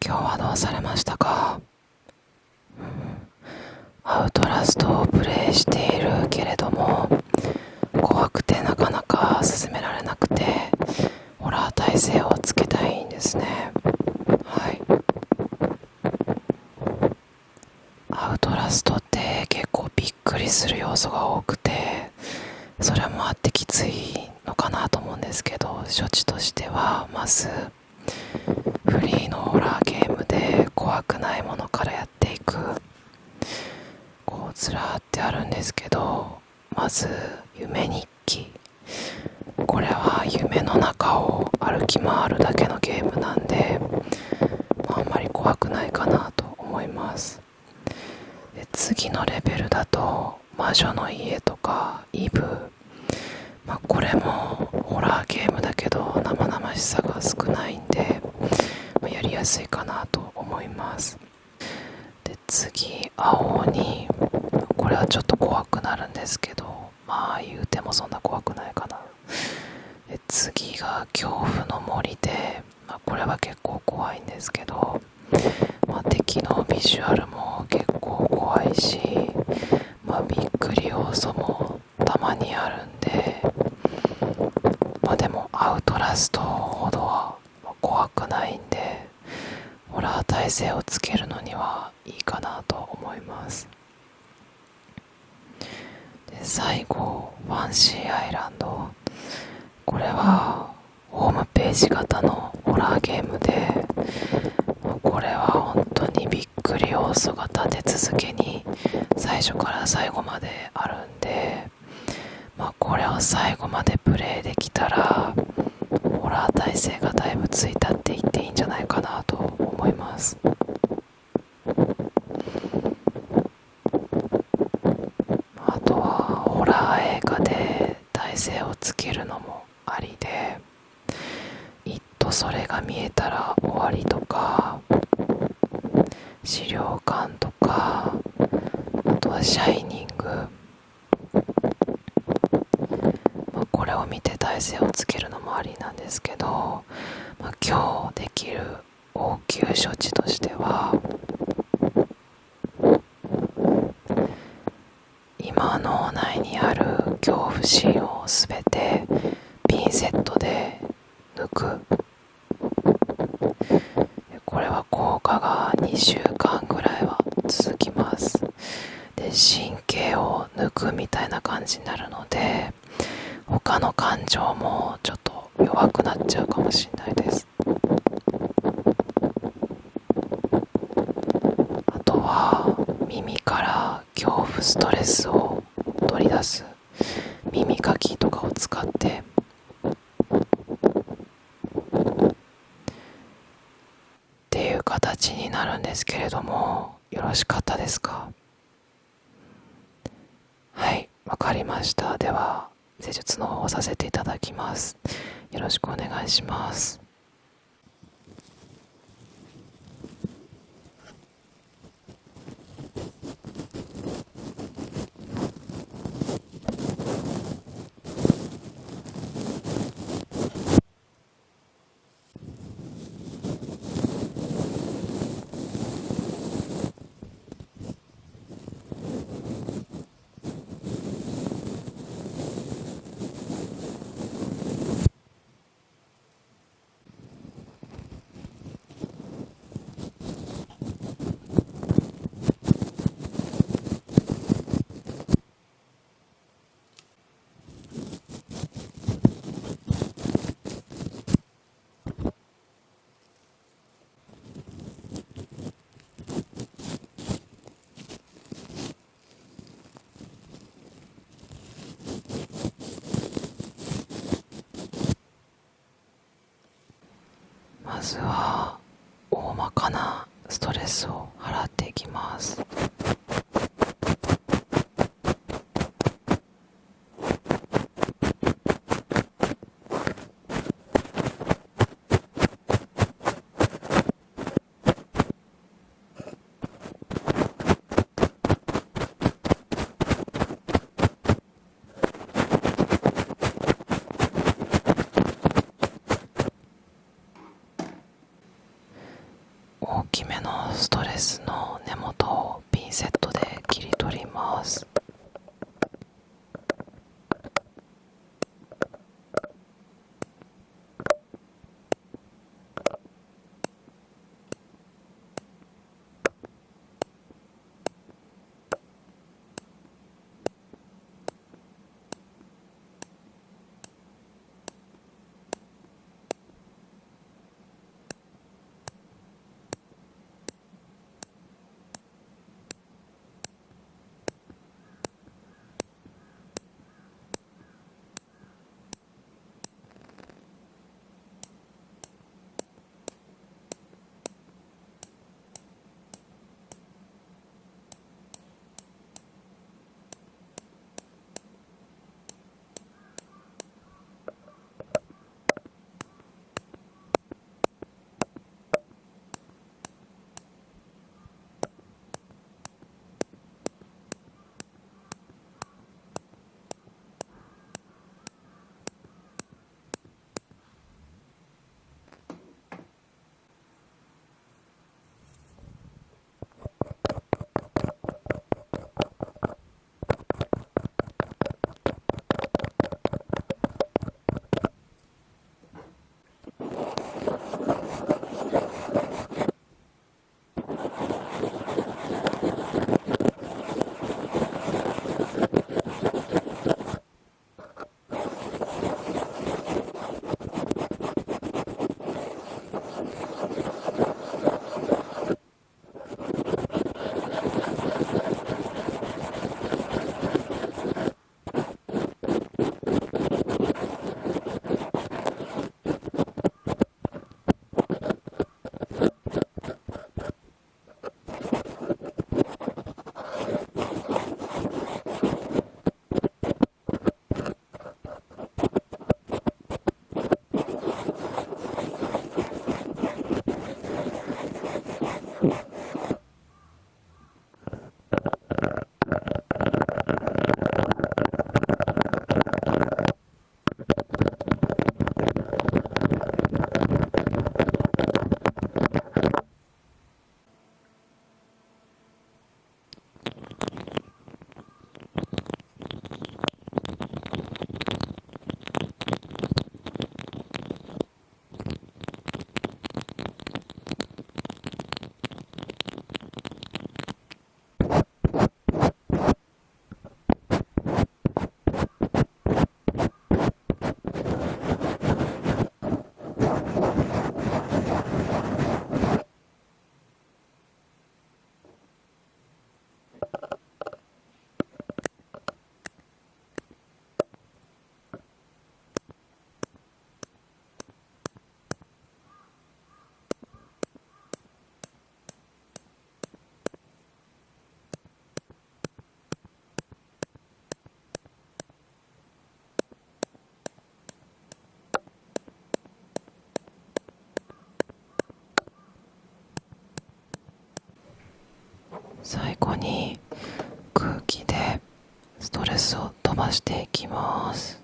今日はどうされましたか？アウトラストをプレイしているけれども、怖くてなかなか進められなくて、ホラー耐性をつけたいんですね。はい。アウトラストって結構びっくりする要素が多くて、それもあってきついのかなと思うんですけど、処置としてはまずフリーのホラーゲームで怖くないものからやっていく、こうずらーってあるんですけど、まず夢日記。これは夢の中を歩き回るだけのゲームなんで、あんまり怖くないかなと思います。で、次のレベルだと魔女の家とかイブ、これもホラーゲームだけど生々しさが少ないんで、やりやすいかなと思います。で、次青鬼。これはちょっと怖くなるんですけど、言うてもそんな怖くないかな。で、次が恐怖の森で、これは結構怖いんですけど、敵のビジュアルも結構怖いし、びっくり要素もたまにあるんで、でもアウトラストほどは怖くないんで、ホラー耐性をつけるのにはいいかなと思います。で、最後ファンシーアイランド。これはホームページ型のホラーゲームで、これは本当にびっくり要素が立て続けに最初から最後まであるんで、これを最後までプレイできたらホラー耐性がだいぶついたって言っていいんじゃないかなと思います。あとはホラー映画で耐性をつけるのもありで、それが見えたら終わりとか、資料館とか、あとはシャイニング、これを見て耐性をつけるのもありなんですけど、今日できる応急処置としては、今脳内にある恐怖心をすべてピンセットで抜く。これは効果が2週間ぐらいは続きます。で、神経を抜くみたいな感じになるので、他の感情もちょっと弱くなっちゃうかもしれないです。あとは耳から恐怖ストレスを取り出す耳かきとかを使ってっていう形になるんですけれども、よろしかったですか？はい、わかりました。では施術の方をさせていただきます。よろしくお願いします。まずは大まかなストレスを払っていきます。大きめのストレスの根元をピンセットで切り取ります。最後に空気でストレスを飛ばしていきます。